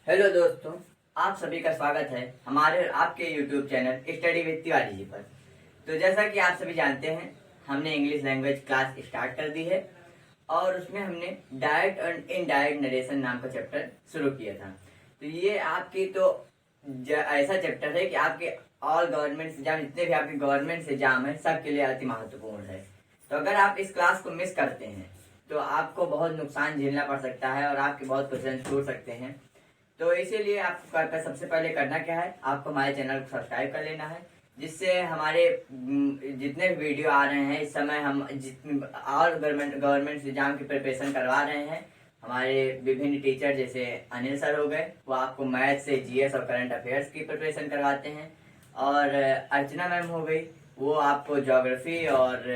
Hello दोस्तों, आप सभी का स्वागत है हमारे आपके YouTube channel study with Tiwari ji पर। तो जैसा कि आप सभी जानते हैं, हमने इंग्लिश लैंग्वेज क्लास स्टार्ट कर दी है और उसमें हमने डायरेक्ट एंड इनडायरेक्ट नरेशन नाम का चैप्टर शुरू किया था। तो ये आपकी ऐसा चैप्टर है कि आपके ऑल गवर्नमेंट एग्जाम, जितने भी आपके गवर्नमेंट एग्जाम है, सबके लिए अति महत्वपूर्ण है। तो अगर आप इस क्लास को मिस करते हैं तो आपको बहुत नुकसान झेलना पड़ सकता है और आपके बहुत क्वेश्चन छूट सकते हैं। तो इसीलिए आपको सबसे पहले करना क्या है, आपको हमारे चैनल को सब्सक्राइब कर लेना है, जिससे हमारे जितने भी वीडियो आ रहे हैं इस समय, हम और गवर्नमेंट एग्जाम की प्रिपरेशन करवा रहे हैं। हमारे विभिन्न टीचर जैसे अनिल सर हो गए, वो आपको मैथ से जीएस और करंट अफेयर्स की प्रिपरेशन करवाते हैं। और अर्चना मैम हो गई, वो आपको ज्योग्राफी और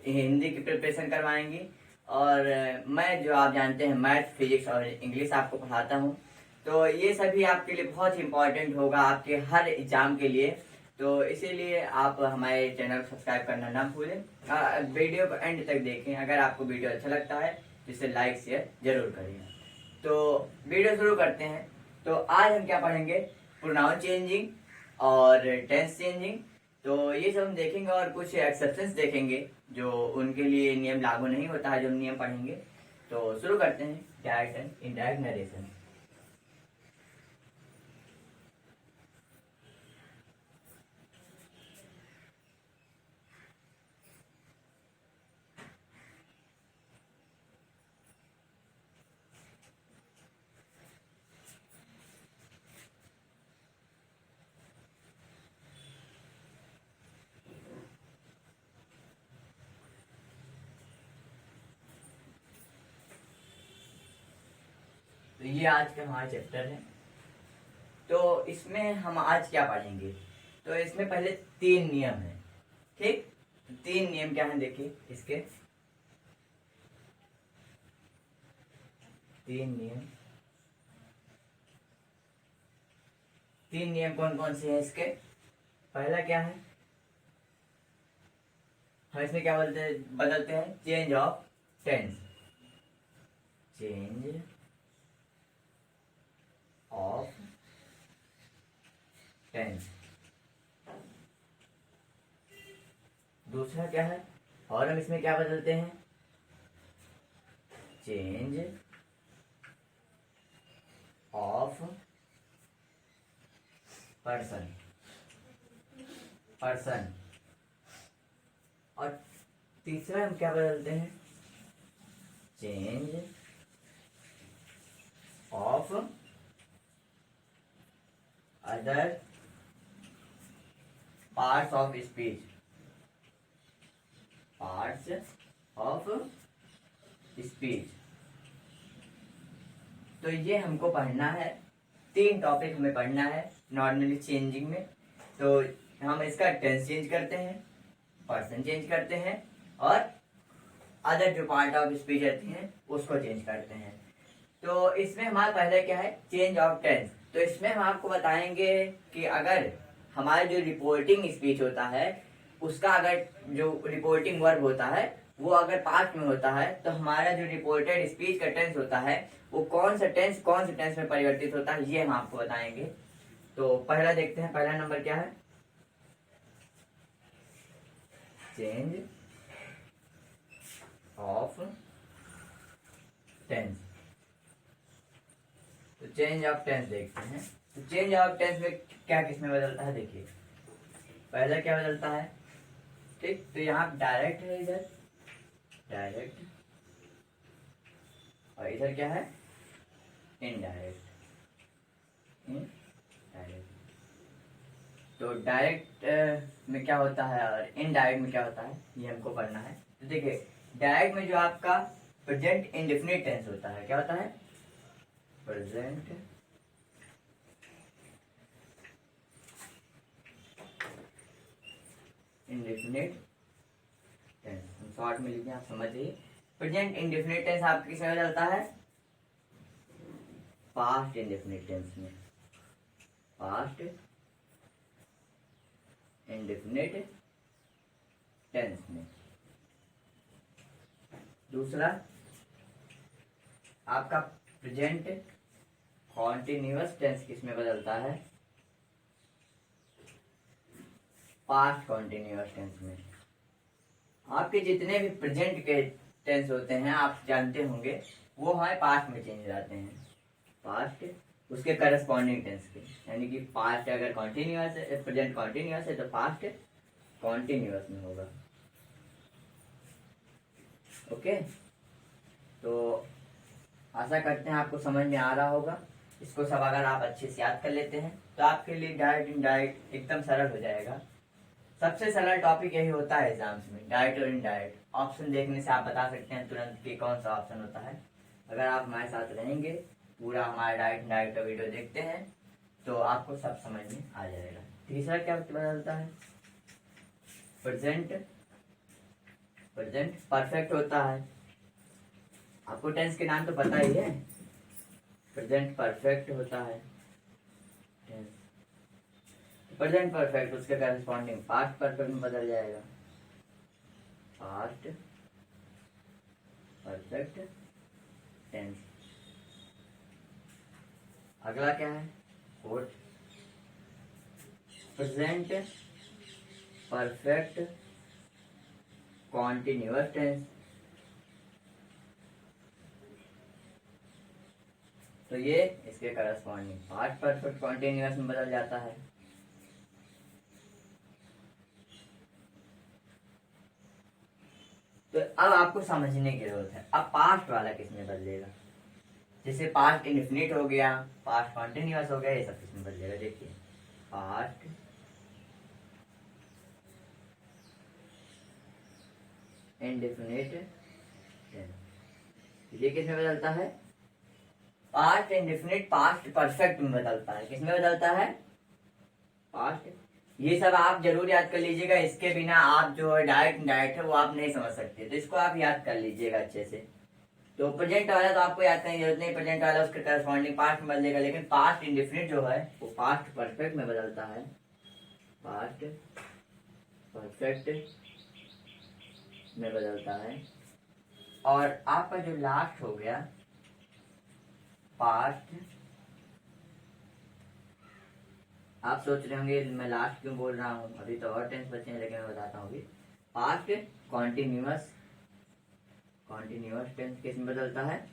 हिंदी की प्रिपरेशन करवाएंगी। और मैं, जो आप जानते हैं, मैथ, फिजिक्स और इंग्लिश आपको पढ़ाता हूँ। तो ये सभी आपके लिए बहुत ही इम्पोर्टेंट होगा आपके हर एग्जाम के लिए। तो इसीलिए आप हमारे चैनल को सब्सक्राइब करना ना भूलें। वीडियो को एंड तक देखें। अगर आपको वीडियो अच्छा लगता है तो इसे लाइक शेयर जरूर करिए। तो वीडियो शुरू करते हैं। तो आज हम क्या पढ़ेंगे, प्रोनाउन चेंजिंग और टेंस चेंजिंग। तो ये सब हम देखेंगे और कुछ एक्सेप्शंस देखेंगे जो उनके लिए नियम लागू नहीं होता है, जो हम नियम पढ़ेंगे। तो शुरू करते हैं, डायरेक्ट एंड इनडायरेक्ट नरेशन। तो ये आज का हमारा चैप्टर है। तो इसमें हम आज क्या पढ़ेंगे, तो इसमें पहले 3 नियम है। ठीक, तो 3 नियम क्या है, देखिए इसके 3 नियम। 3 नियम कौन कौन से हैं इसके। पहला क्या है, हम इसमें क्या बदलते हैं, change of tense. Change of tense. दूसरा क्या है, और हम इसमें क्या बदलते हैं, चेंज ऑफ पर्सन। पर्सन। और तीसरा हम क्या बदलते हैं, change of other parts of speech. Parts of speech. तो ये हमको पढ़ना है, 3 टॉपिक हमें पढ़ना है नॉर्मली चेंजिंग में। तो हम इसका टेंस चेंज करते हैं, पर्सन चेंज करते हैं और अदर जो पार्ट ऑफ स्पीच रहती हैं उसको चेंज करते हैं। तो इसमें हमारा पहले क्या है, चेंज ऑफ टेंस। तो इसमें हम आपको बताएंगे कि अगर हमारा जो रिपोर्टिंग स्पीच होता है उसका अगर जो रिपोर्टिंग वर्ब होता है वो अगर पास्ट में होता है, तो हमारा जो रिपोर्टेड स्पीच का टेंस होता है वो कौन से टेंस में परिवर्तित होता है, ये हम आपको बताएंगे। तो पहला देखते हैं, पहला नंबर क्या है, चेंज ऑफ टेंस। तो चेंज ऑफ टेंस देखते हैं। तो चेंज ऑफ टेंस में क्या किसमें बदलता है, देखिए पहला क्या बदलता है। ठीक, तो यहाँ डायरेक्ट है, इधर डायरेक्ट, और इधर क्या है, इनडायरेक्ट। इनडायरेक्ट। तो डायरेक्ट में क्या होता है और इनडायरेक्ट में क्या होता है, ये हमको पढ़ना है। तो देखिए, डायरेक्ट में जो आपका प्रेजेंट इंडेफिनिट टेंस होता है, क्या होता है, प्रेजेंट इंडेफिनिट टेंस। हम शॉर्ट में लिखें, आप समझिए। प्रेजेंट इंडेफिनिट टेंस आपके किसमें बदलता है, पास्ट इंडेफिनिट टेंस में। पास्ट इंडेफिनिट टेंस में। दूसरा आपका प्रेजेंट कॉन्टिन्यूअस टेंस किस में बदलता है? पास्ट कॉन्टिन्यूअस टेंस में। आपके जितने भी प्रेजेंट के टेंस होते हैं आप जानते होंगे, वो हमारे पास्ट में चेंज हो जाते हैं। पास्ट उसके करस्पॉन्डिंग टेंस के, यानी कि पास्ट अगर कॉन्टिन्यूअस है, प्रेजेंट कॉन्टिन्यूअस है तो पास्ट कॉन्टिन्यूअस में होगा। ओके, तो आशा करते हैं आपको समझ में आ रहा होगा। इसको सब अगर आप अच्छे से याद कर लेते हैं तो आपके लिए डायरेक्ट इनडायरेक्ट एकदम सरल हो जाएगा। सबसे सरल टॉपिक यही होता है एग्जाम्स में, डायरेक्ट और इनडायरेक्ट। ऑप्शन देखने से आप बता सकते हैं तुरंत कि कौन सा ऑप्शन होता है। अगर आप हमारे साथ रहेंगे, पूरा हमारा डायरेक्ट इनडायरेक्ट का वीडियो देखते हैं तो आपको सब समझ में आ जाएगा। तीसरा क्या बदलता है? प्रेजेंट परफेक्ट होता है। आपको टेंस के नाम तो पता ही है। प्रेजेंट परफेक्ट होता है टेंस। प्रेजेंट परफेक्ट उसके करस्पॉन्डिंग पास्ट परफेक्ट में बदल जाएगा। Past perfect tense. अगला क्या है? Fourth, present perfect continuous tense. तो ये इसके करस्पॉन्डिंग पास्ट परफेक्ट कॉन्टिन्यूअस में बदल जाता है। तो अब आपको समझने की जरूरत है, अब पास्ट वाला किस में बदलेगा? जैसे पास्ट इंडेफिनिट हो गया, पास्ट कॉन्टिन्यूअस हो गया, ये सब किस में बदलेगा? देखिए, पास्ट इंडेफिनिट, ये किस में बदलता है? पास्ट इंडेफिनिट पास्ट परफेक्ट में बदलता है। किस में बदलता है? पास्ट। ये सब आप जरूर याद कर लीजिएगा, इसके बिना आप जो है डायरेक्ट डायरेक्ट है वो आप नहीं समझ सकते, तो इसको आप याद कर लीजिएगा अच्छे से। तो प्रेजेंट वाला तो आपको याद करने की जरूरत नहीं, प्रेजेंट वाला उसके करस्पॉन्डिंग पास्ट में बदलेगा, लेकिन पास्ट इंडेफिनिट जो है वो पास्ट परफेक्ट में बदलता है। पास्ट परफेक्ट में बदलता है। और आपका जो लास्ट हो गया पास्ट, आप सोच रहे होंगे मैं लास्ट क्यों बोल रहा हूँ, अभी तो और टेंस बचे हैं, लेकिन मैं बताता हूँ। पास्ट कॉन्टिन्यूअस टेंस किस में बदलता है?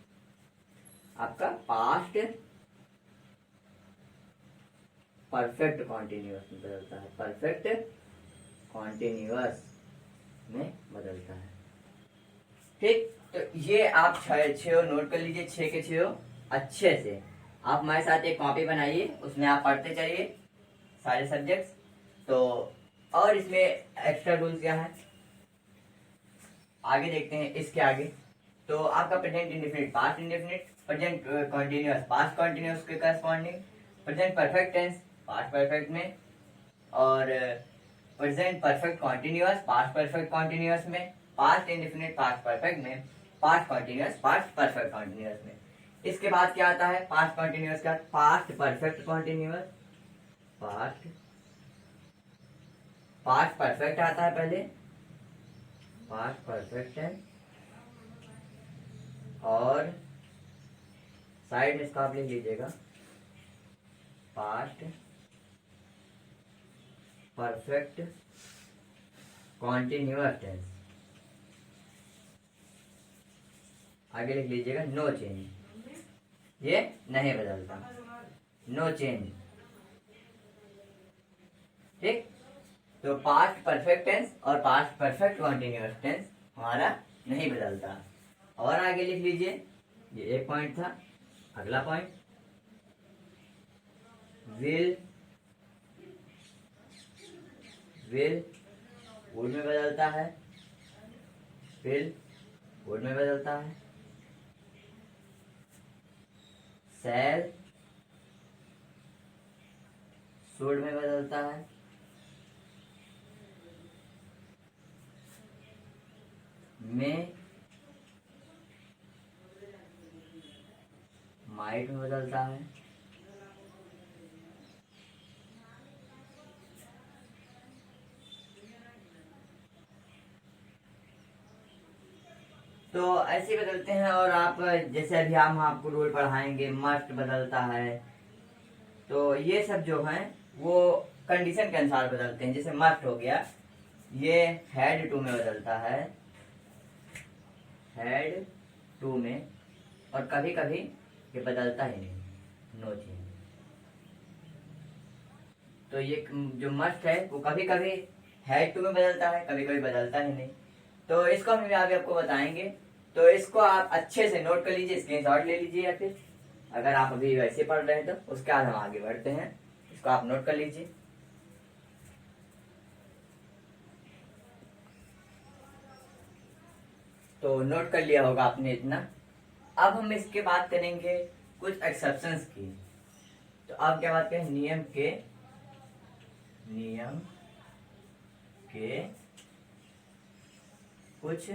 आपका पास्ट परफेक्ट कॉन्टिन्यूअस में बदलता है। परफेक्ट कॉन्टिन्यूअस में बदलता है। ठीक, तो ये आप छह नोट कर लीजिए, 6 के 6 अच्छे से। आप हमारे साथ एक कॉपी बनाइए, उसमें आप पढ़ते चलिए सारे सब्जेक्ट्स। तो और इसमें एक्स्ट्रा रूल्स क्या है आगे देखते हैं। इसके आगे तो आपका present indefinite past indefinite, present continuous past continuous के corresponding, present perfect tense past perfect में, और present perfect continuous past perfect continuous में, पास्ट इंडेफिनिट पास्ट परफेक्ट में, past continuous past perfect continuous में। इसके बाद क्या आता है? पास्ट कॉन्टिन्यूअस का past perfect continuous, past perfect आता है पहले, पास्ट परफेक्ट है, और साइड में इसका आप लिख लीजिएगा पास्ट परफेक्ट कॉन्टिन्यूअस टेंस। आगे लिख लीजिएगा नो चेंज, ये नहीं बदलता, नो चेंज। ठीक, तो पास्ट परफेक्ट टेंस और पास्ट परफेक्ट कॉन्टिन्यूअस टेंस हमारा नहीं बदलता। और आगे लिख लीजिए, ये एक पॉइंट था। अगला पॉइंट, विल वुड में बदलता है, विल वुड में बदलता है। शैल शुड में बदलता है। में माइट में बदलता है। तो ऐसे ही बदलते हैं। और आप जैसे अभी हम आपको रूल पढ़ाएंगे, मस्ट बदलता है। तो ये सब जो है वो कंडीशन के अनुसार बदलते हैं। जैसे मस्ट हो गया, ये हैड टू में बदलता है, हैड टू में। और कभी कभी ये बदलता ही नहीं, नो चेंज। तो ये जो मस्ट है वो कभी कभी हैड टू में बदलता है, कभी कभी बदलता ही नहीं। तो इसको हम आगे आपको बताएंगे। तो इसको आप अच्छे से नोट कर लीजिए, स्क्रीनशॉट ले लीजिए, या फिर अगर आप अभी वैसे पढ़ रहे हैं तो उसके बाद हम आगे बढ़ते हैं। इसको आप नोट कर लीजिए। तो नोट कर लिया होगा आपने इतना। अब हम इसके बात करेंगे कुछ एक्सेप्शंस की। तो अब क्या बात करें, नियम के कुछ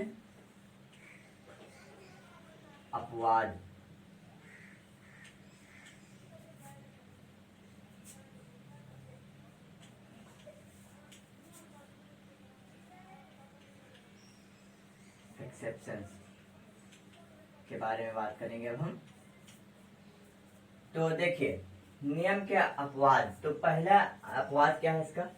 अपवाद। एक्सेप्शंस के बारे में बात करेंगे अब हम। तो देखिए, नियम के अपवाद। तो पहला अपवाद क्या है इसका,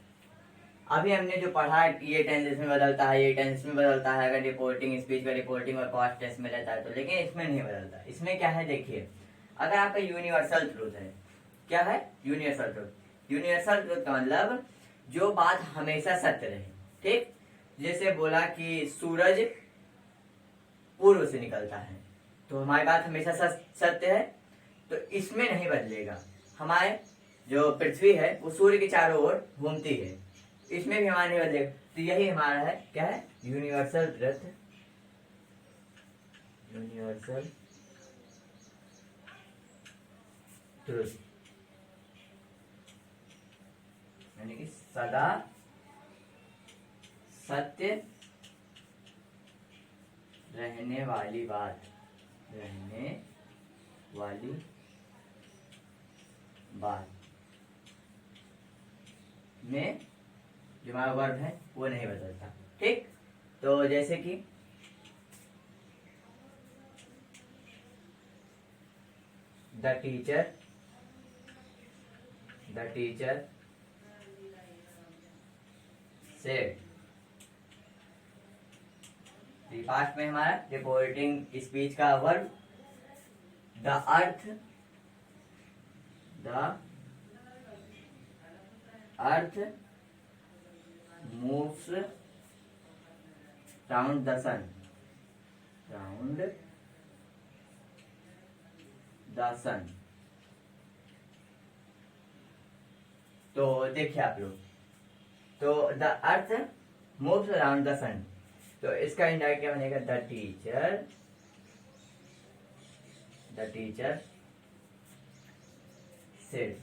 अभी हमने जो पढ़ा है ये टेंस में बदलता है, ये टेंस में बदलता है, अगर रिपोर्टिंग स्पीच का रिपोर्टिंग और पास्ट टेंस में रहता है तो। लेकिन इसमें नहीं बदलता। इसमें क्या है, देखिए, अगर आपका यूनिवर्सल ट्रूथ है, क्या है यूनिवर्सल ट्रूथ। यूनिवर्सल ट्रूथ का मतलब जो बात हमेशा सत्य रहे। ठीक, जैसे बोला कि सूरज पूर्व से निकलता है, तो हमारी बात हमेशा सत्य है, तो इसमें नहीं बदलेगा। हमारे जो पृथ्वी है वो सूर्य के चारों ओर घूमती है, इसमें भी हमारा नहीं बदलेगा। तो यही हमारा है, क्या है, यूनिवर्सल ट्रुथ। यूनिवर्सल ट्रुथ यानी कि सदा सत्य रहने वाली बात, रहने वाली बात में जो हमारा वर्ब है वो नहीं बदलता। ठीक, तो जैसे कि द टीचर सेड। पास्ट में हमारा रिपोर्टिंग स्पीच का verb the earth moves round the sun, तो देखिए आप लोग, तो the earth moves around the sun, तो इसका इंडायरेक्ट क्या बनेगा, द टीचर सेड।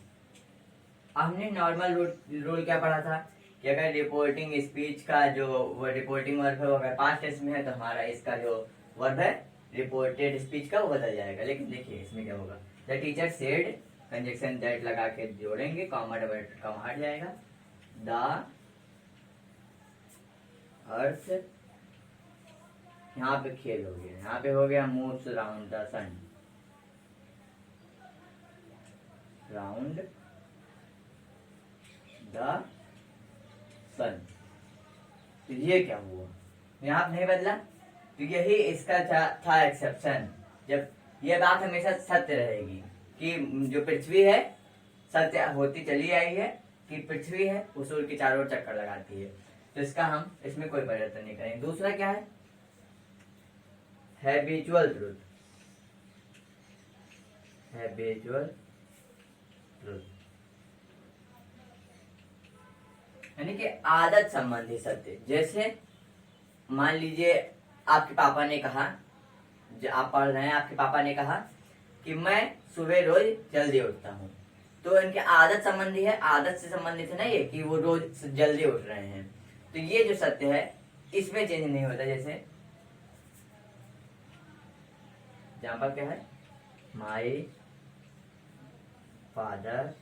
हमने नॉर्मल रूल क्या पढ़ा था कि अगर रिपोर्टिंग स्पीच का जो रिपोर्टिंग वर्ब है वो अगर पास्ट टेंस में है तो हमारा इसका जो वर्ब है रिपोर्टेड स्पीच का वो बदल जाएगा। लेकिन देखिए इसमें क्या होगा, the teacher said, conjunction that लगा के जोड़ेंगे, कॉमा डबल कॉमा हट जाएगा। द अर्थ, यहाँ पे खेल हो गया, यहाँ पे हो गया moves round the sun, round the sun. तो ये क्या हुआ, यहाँ पे नहीं बदला, तो यही इसका था एक्सेप्शन। जब ये बात हमेशा सत्य रहेगी कि जो पृथ्वी है सत्य होती चली आई है कि पृथ्वी है वो सूर्य के चारों ओर चक्कर लगाती है, तो इसका हम इसमें कोई परिवर्तन नहीं करेंगे। दूसरा क्या है, हैबिचुअल ट्रूथ। यानी कि आदत संबंधी सत्य। जैसे मान लीजिए आपके पापा ने कहा, जो आप पढ़ रहे हैं, आपके पापा ने कहा कि मैं सुबह रोज जल्दी उठता हूँ, तो इनकी आदत संबंधी है, आदत से संबंधित नहीं है कि वो रोज जल्दी उठ रहे हैं। तो ये जो सत्य है इसमें चेंज नहीं होता। जैसे एग्जाम्पल क्या है, my father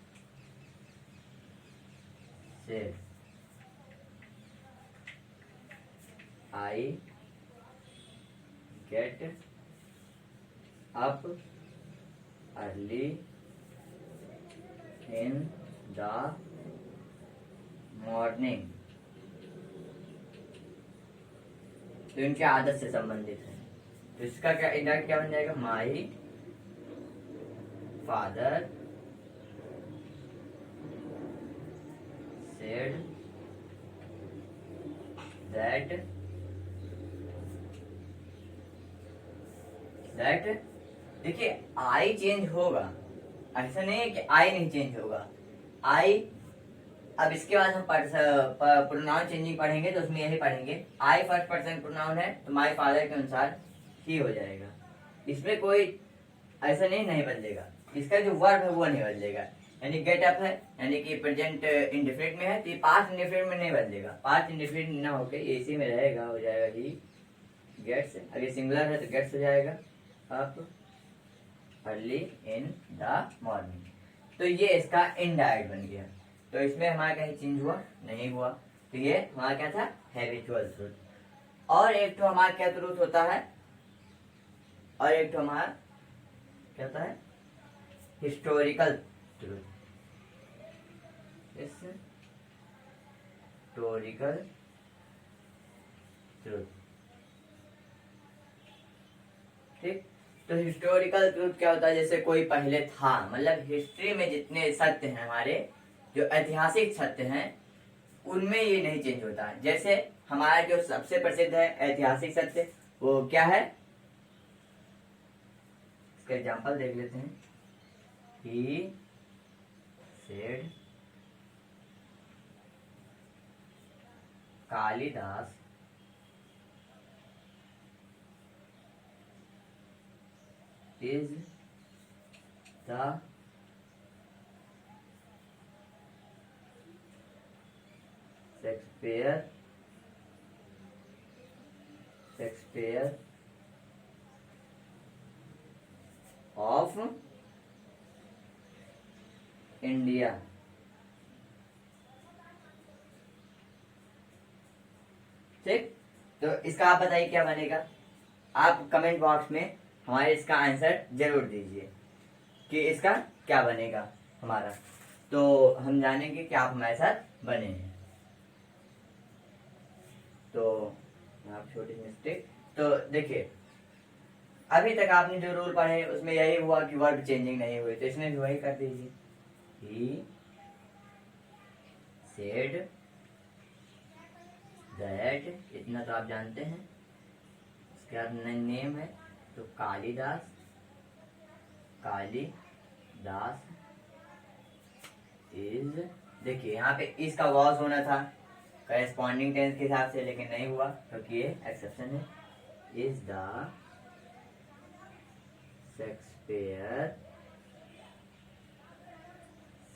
said I get up early in the morning. तो इनके आदत से संबंधित है। तो इसका क्या इंडायरेक्ट क्या बन जाएगा, माई फादर सेड दैट देखिए आई चेंज होगा, ऐसा नहीं है कि आई नहीं चेंज होगा। आई, अब इसके बाद हम प्रोनाउन चेंजिंग पढ़ेंगे तो उसमें यही पढ़ेंगे, आई फर्स्ट पर्सन प्रोनाउन है तो माई फादर के अनुसार ही हो जाएगा। इसमें कोई ऐसा नहीं बदलेगा, इसका जो वर्ब है वो नहीं बदलेगा। यानी गेट अप है यानी कि प्रेजेंट इंडेफिनिट में है तो ये पास्ट इंडेफिनिट में नहीं बदलेगा, पास्ट इंडेफिनिट ना होके ये इसी में रहेगा, हो जाएगा ही गेट्स। अगर सिंगुलर है तो गेट्स हो जाएगा up early in the morning. तो ये इसका इनडायरेक्ट बन गया। तो इसमें हमारा कहीं चेंज हुआ नहीं हुआ। तो ये हमारा क्या था, हैबिचुअल ट्रूथ। और एक तो हमारा क्या ट्रूथ होता है, और एक तो हमारा क्या होता है, हिस्टोरिकल ट्रूथ। हिस्टोरिकल ट्रूथ, ठीक। तो हिस्टोरिकल ट्रूथ क्या होता है, जैसे कोई पहले था, मतलब हिस्ट्री में जितने सत्य हैं हमारे, जो ऐतिहासिक सत्य हैं, उनमें ये नहीं चेंज होता है। जैसे हमारा जो सबसे प्रसिद्ध है ऐतिहासिक सत्य वो क्या है, इसका एग्जांपल देख लेते हैं। He said Kalidas is the Shakespeare of India. ठीक, तो इसका आप बताइए क्या बनेगा। आप कमेंट बॉक्स में हमारे इसका आंसर जरूर दीजिए कि इसका क्या बनेगा हमारा, तो हम जानेंगे कि आप हमारे साथ बने हैं। तो आप छोटी मिस्टेक, तो देखिए अभी तक आपने जो रूल पढ़े उसमें यही हुआ कि वर्ब चेंजिंग नहीं हुई, तो इसमें भी वही कर दीजिए। He said that, इतना तो आप जानते हैं। इसके बाद नेम है तो कालिदास इज, देखिए यहाँ पे इसका वॉस होना था करेस्पॉन्डिंग टेंस के हिसाब से, लेकिन नहीं हुआ क्योंकि ये एक्सेप्शन है। Is the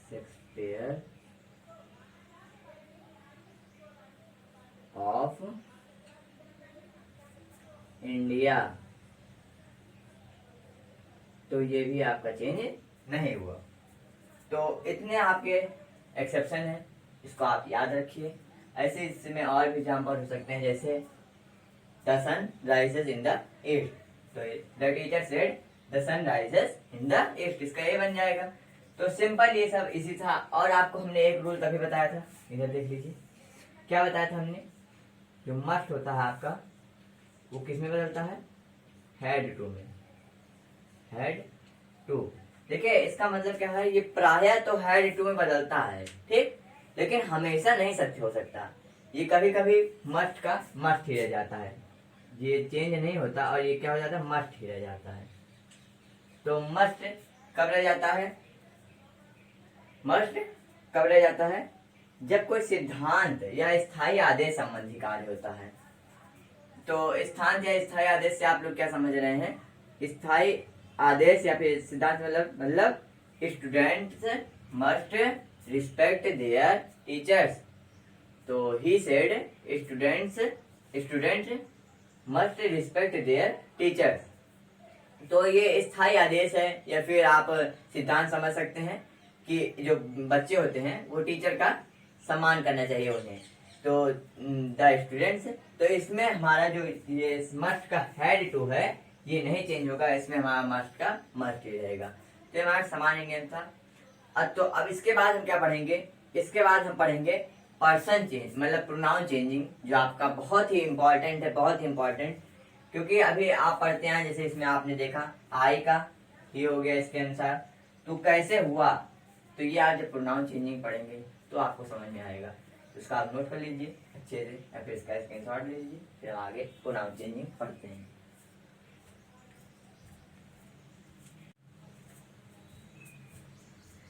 Shakespeare of India. तो ये भी आपका चेंज नहीं हुआ। तो इतने आपके एक्सेप्शन हैं, इसको आप याद रखिए। ऐसे इसमें और भी एग्जाम्पल हो सकते हैं, जैसे the sun rises in the east, तो the teacher said the sun rises in the east, इसका ये बन जाएगा। तो सिंपल ये सब इसी था। और आपको हमने एक रूल तभी बताया था, इधर देख लीजिए क्या बताया था हमने, जो मस्ट होता है आपका वो किस में बदलता है, हैड टू में, हैड टू। देखिए इसका मतलब क्या है, ये प्रायः तो हैड टू में बदलता है, ठीक, लेकिन हमेशा नहीं सत्य हो सकता। ये कभी कभी मस्ट का मस्ट ही रह जाता है, ये चेंज नहीं होता और ये क्या हो जाता है, मस्ट ही रह जाता है। तो मस्ट कब रह जाता है, मस्ट कब रह जाता है, जब कोई सिद्धांत या स्थायी आदेश संबंधी कार्य होता है। तो सिद्धांत या स्थायी आदेश से आप लोग क्या समझ रहे हैं, स्थायी आदेश या फिर सिद्धांत मतलब students must respect their teachers. तो he said students must respect their teachers. तो ये स्थायी आदेश है, या फिर आप सिद्धांत समझ सकते हैं कि जो बच्चे होते हैं वो टीचर का सम्मान करना चाहिए उन्हें। तो द स्टूडेंट्स, तो इसमें हमारा जो ये मस्ट का हेड टू है ये नहीं चेंज होगा, इसमें हमारा मस्ट का मस्ट ही रहेगा। तो हमारा सामान्य नियम था। तो अब इसके बाद हम क्या पढ़ेंगे, इसके बाद हम पढ़ेंगे पर्सन चेंज, मतलब प्रोनाउन चेंजिंग, जो आपका बहुत ही इंपॉर्टेंट है, बहुत ही इंपॉर्टेंट। क्योंकि अभी आप पढ़ते हैं, जैसे इसमें आपने देखा आई का ये हो गया इसके अनुसार, तो कैसे हुआ, तो ये आज जब प्रोनाउन चेंजिंग पढ़ेंगे तो आपको समझ में आएगा। तो इसका आप नोट कर लीजिए अच्छे से, या फिर इसका स्क्रीनशॉट ले लीजिए, फिर आगे प्रोनाउन चेंजिंग पढ़ते हैं।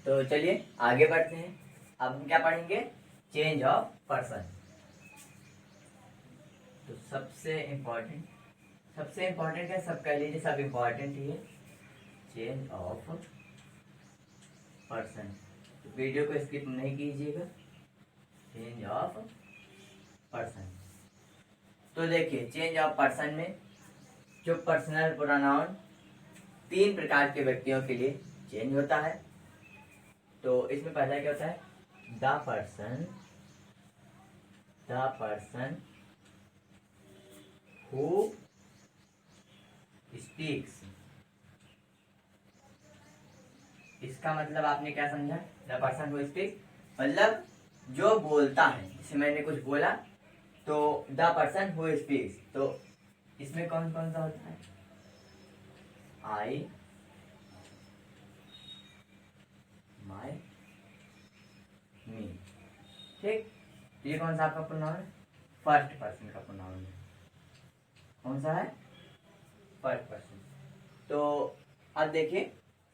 तो चलिए आगे बढ़ते हैं। अब हम क्या पढ़ेंगे, चेंज ऑफ पर्सन। तो सबसे इम्पोर्टेंट है, सब कह लीजिए, सब इम्पोर्टेंट ही है, चेंज ऑफ पर्सन। तो वीडियो को स्किप नहीं कीजिएगा, चेंज ऑफ पर्सन। तो देखिए चेंज ऑफ पर्सन में जो पर्सनल प्रोनाउन 3 प्रकार के व्यक्तियों के लिए चेंज होता है। तो इसमें पहला क्या होता है, द पर्सन हु स्पीक्स। इसका मतलब आपने क्या समझा, द पर्सन हु स्पीक्स मतलब जो बोलता है। जैसे मैंने कुछ बोला तो द पर्सन हु स्पीक्स, तो इसमें कौन कौन सा होता है, आई, माई, मी। ठीक, ये कौन सा आपका प्रोनाउन है, फर्स्ट पर्सन का प्रोनाउन है। कौन सा है, फर्स्ट पर्सन। तो अब देखिए,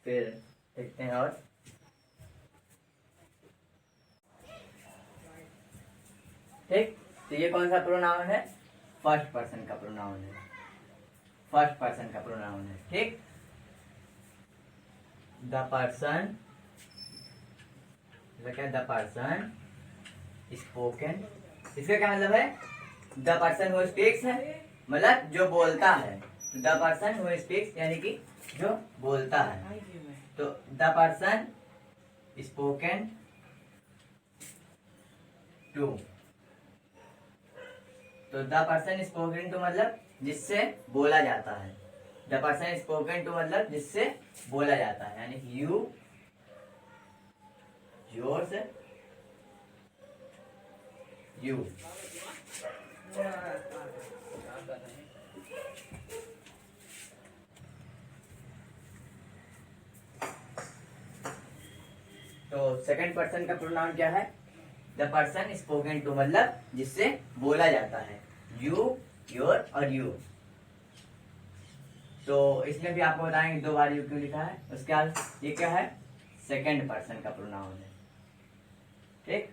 फिर देखते हैं। और ठीक, तो ये कौन सा प्रोनाउन है, फर्स्ट पर्सन का प्रोनाउन है, फर्स्ट पर्सन का प्रोनाउन है। ठीक, द पर्सन, क्या, द पर्सन स्पोकन, इसका क्या मतलब है, द पर्सन हु स्पीक्स है मतलब जो बोलता है। तो द पर्सन हु स्पीक्स यानी कि जो बोलता है। तो द पर्सन स्पोकन टू, तो द पर्सन स्पोकन टू मतलब जिससे बोला जाता है। द पर्सन स्पोकन टू मतलब जिससे बोला जाता है, यानी कि यू, योर्स, यू। तो सेकंड पर्सन का प्रोनाउन क्या है, द पर्सन स्पोकन टू मतलब जिससे बोला जाता है, यू, योर और यू। तो इसमें भी आपको बताएंगे 2 बार यू क्यों लिखा है। उसके बाद ये क्या है, सेकंड पर्सन का प्रोनाउन है। ठीक,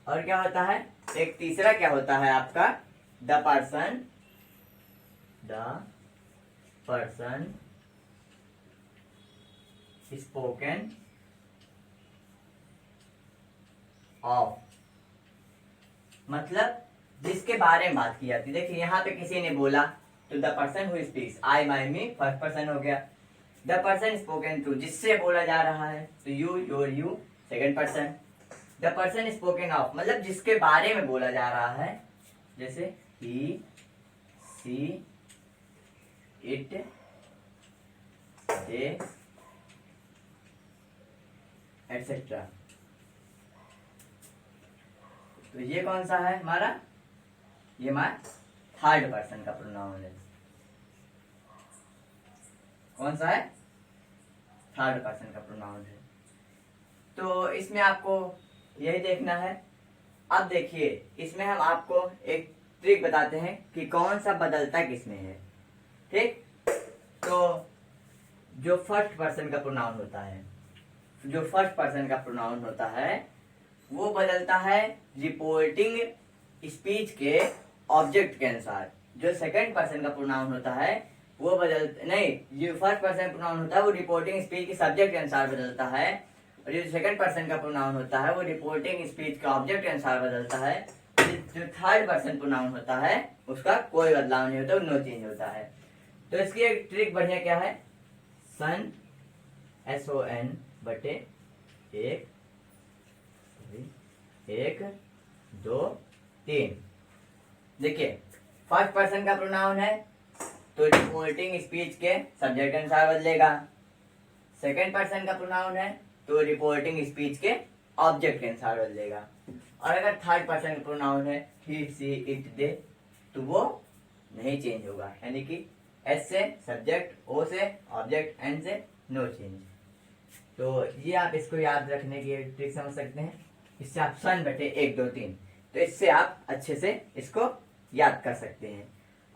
और क्या होता है, एक तीसरा क्या होता है आपका, द पर्सन स्पोकन ऑफ, मतलब जिसके बारे में बात की जाती है। देखिए यहाँ पे किसी ने बोला तो the person who speaks, I, my, me first person हो गया। द पर्सन स्पोकन टू जिससे बोला जा रहा है, तो you, your, you second person. The person spoken of मतलब जिसके बारे में बोला जा रहा है, जैसे ही, सी, इट, दे एटसेट्रा। तो ये कौन सा है हमारा, ये हमारा थर्ड पर्सन का प्रोनाउन है। कौन सा है, थर्ड पर्सन का प्रोनाउन है। तो इसमें आपको यही देखना है। अब देखिए इसमें हम आपको एक ट्रिक बताते हैं कि कौन सा बदलता किसमें है। ठीक, तो जो फर्स्ट पर्सन का प्रोनाउन होता है, जो फर्स्ट पर्सन का प्रोनाउन होता है वो बदलता है रिपोर्टिंग स्पीच के ऑब्जेक्ट के अनुसार। जो सेकंड पर्सन का प्रोनाउन होता है वो जो फर्स्ट पर्सन प्रोनाउन होता है वो रिपोर्टिंग स्पीच के सब्जेक्ट के अनुसार बदलता है, और जो सेकंड पर्सन का प्रोनाउन होता है वो रिपोर्टिंग स्पीच के ऑब्जेक्ट के अनुसार बदलता है। जो थर्ड पर्सन प्रोनाउन होता है उसका कोई बदलाव नहीं होता, नो चेंज होता है। तो इसकी एक ट्रिक बढ़िया क्या है, सन, SON बटे 1 1 2 3। देखिए फर्स्ट पर्सन का प्रोनाउन है तो रिपोर्टिंग स्पीच के सब्जेक्ट के अनुसार बदलेगा। सेकंड पर्सन का प्रोनाउन है तो रिपोर्टिंग स्पीच के ऑब्जेक्ट के अनुसार बदलेगा। और अगर थर्ड पर्सन का प्रोनाउन है ही सी इट दे तो वो नहीं चेंज होगा, यानी कि एस से सब्जेक्ट, ओ से ऑब्जेक्ट, एन से नो चेंज। तो ये आप इसको याद रखने की ट्रिक समझ सकते हैं। इससे आप सन बटे 1 2 3, तो इससे आप अच्छे से इसको याद कर सकते हैं।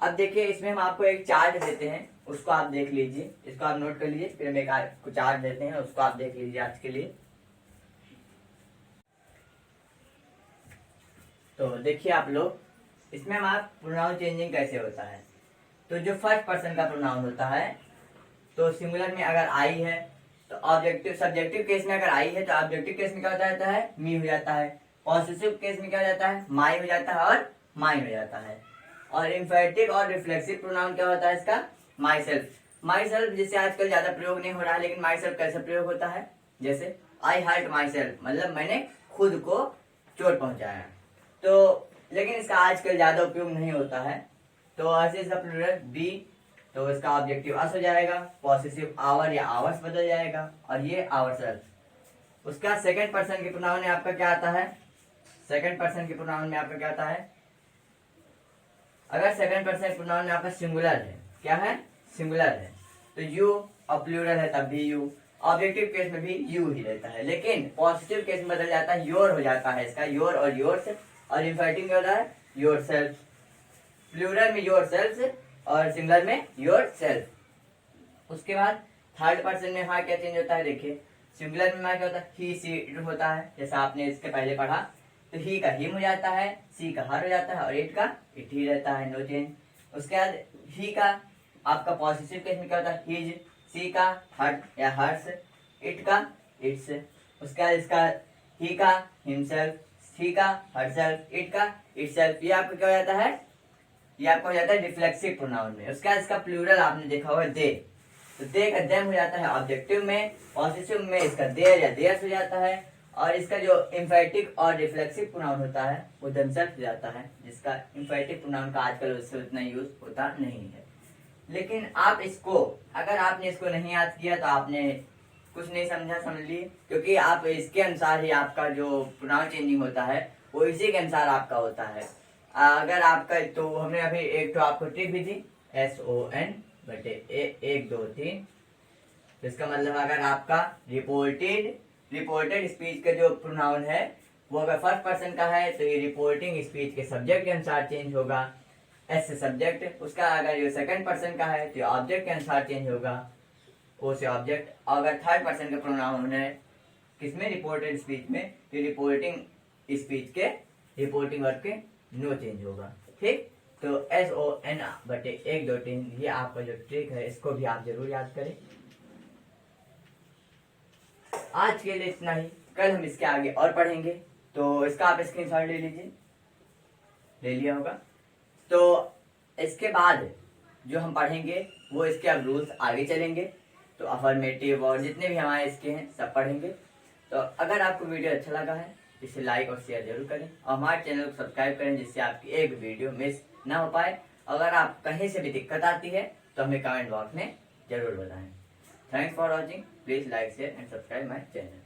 अब देखिए इसमें हम आपको एक चार्ट देते हैं, उसको आप देख लीजिए, इसको आप नोट कर लीजिए, फिर हम एक आपको चार्ट देते हैं, उसको आप देख लीजिए आज के लिए। तो देखिए आप लोग, इसमें हम आप प्रोनाउन चेंजिंग कैसे होता है। तो जो फर्स्ट पर्सन का प्रोनाउन होता है तो सिंगुलर में अगर आई है तो ऑब्जेक्टिव, सब्जेक्टिव केस में अगर आई है तो ऑब्जेक्टिव केस में क्या हो जाता है, मी हो जाता है। पॉसेसिव केस में क्या हो जाता है, माई हो जाता है और माइन हो जाता है। और इम्फेटिव और रिफ्लेक्सिव प्रोनाउन क्या होता है इसका, माई सेल्फ। माई सेल्फ जिससे आजकल ज्यादा प्रयोग नहीं हो रहा है, लेकिन माई सेल्फ कैसे प्रयोग होता है, जैसे आई हर्ट माई सेल्फ, मतलब मैंने खुद को चोट पहुंचाया। तो लेकिन इसका आजकल ज्यादा उपयोग नहीं होता है। तो ऐसे इसका प्लूरल बी, तो इसका ऑब्जेक्टिव अस हो जाएगा। पॉसेसिव आवर या आवर्स बदल जाएगा और ये आवर सेल्फ। उसका सेकंड पर्सन के प्रोनाउन में आपका क्या आता है, सेकंड पर्सन के प्रोनाउन में आपका क्या आता है, अगर सेकंड पर्सन प्रोनाउन में आपका सिंगुलर है, क्या है, सिंगुलर है, तो यू, और प्लूरल है तब भी यू। ऑब्जेक्टिव केस में भी यू ही रहता है, लेकिन पॉजिटिव केस में बदल जाता है, योर हो जाता है इसका, योर और योर्स। और इन्फिनिटिव में होता है योर सेल्फ, प्लूरल में योर सेल्फ और सिंगुलर में योर सेल्फ। उसके बाद थर्ड पर्सन में हाँ क्या चेंज होता है, देखिए सिंगुलर में क्या होता है, ही सी इट होता है, जैसा आपने इसके पहले पढ़ा। तो ही का हिम हो जाता है, सी का हर हो जाता है और इट का इट ही रहता है, नो चेंज। उसके बाद ही का आपका पॉजिटिव केस में क्या होता है, हिज, सी का हर्ट या हर्स, इट का इट्स। उसके बाद इसका ही का हिमसेल्फ, सी का हरसेल्फ, इट का इटसेल्फ। ये आपका क्या हो जाता है, ये आपका हो जाता है रिफ्लेक्सिव प्रोनाउन में। उसके बाद इसका प्लूरल आपने देखा होगा दे, तो दे का देम हो जाता है ऑब्जेक्टिव में, पॉजिटिव में इसका देयर या देयर्स हो जाता है। और इसका जो इम्फेटिव और रिफ्लेक्सिव प्रोनाउन होता है वो दमसेल्फ हो जाता है, जिसका इम्फेटिव प्रोनाउन का आजकल उससे उतना यूज होता नहीं है। लेकिन आप इसको, अगर आपने इसको नहीं याद किया तो आपने कुछ नहीं समझा, समझ लिए, क्योंकि आप इसके अनुसार ही आपका जो प्रोनाउन चेंजिंग होता है वो इसी के अनुसार आपका होता है। अगर आपका, तो हमने अभी एक तो आपको ट्रिक भी दी, SON बटे 1 2 3। इसका मतलब अगर आपका रिपोर्टेड स्पीच का जो प्रोनाउन है वो अगर फर्स्ट पर्सन का है तो ये रिपोर्टिंग स्पीच के सब्जेक्ट के अनुसार चेंज होगा, एस से सब्जेक्ट। उसका अगर ये सेकंड पर्सन का है तो ऑब्जेक्ट के अनुसार चेंज होगा, ओ से ऑब्जेक्ट। अगर थर्ड पर्सन का प्रोनाउन है किसमें, रिपोर्टेड स्पीच में, तो रिपोर्टिंग स्पीच के रिपोर्टिंग वर्ब के नो चेंज होगा। ठीक, तो SON बटे 1 2 3 ये आपका जो ट्रिक है इसको भी आप जरूर याद करें। आज के लिए इतना ही, कल हम इसके आगे और पढ़ेंगे, तो इसका आप स्क्रीनशॉट ले लीजिए, ले लिया होगा। तो इसके बाद जो हम पढ़ेंगे वो इसके अब रूल्स आगे चलेंगे, तो अफर्मेटिव और जितने भी हमारे इसके हैं सब पढ़ेंगे। तो अगर आपको वीडियो अच्छा लगा है इसे लाइक और शेयर जरूर करें और हमारे चैनल को सब्सक्राइब करें, जिससे आपकी एक वीडियो मिस ना हो पाए। अगर आप कहीं से भी दिक्कत आती है तो हमें कमेंट बॉक्स में जरूर बताएं। Thanks for watching, please like share and subscribe my channel.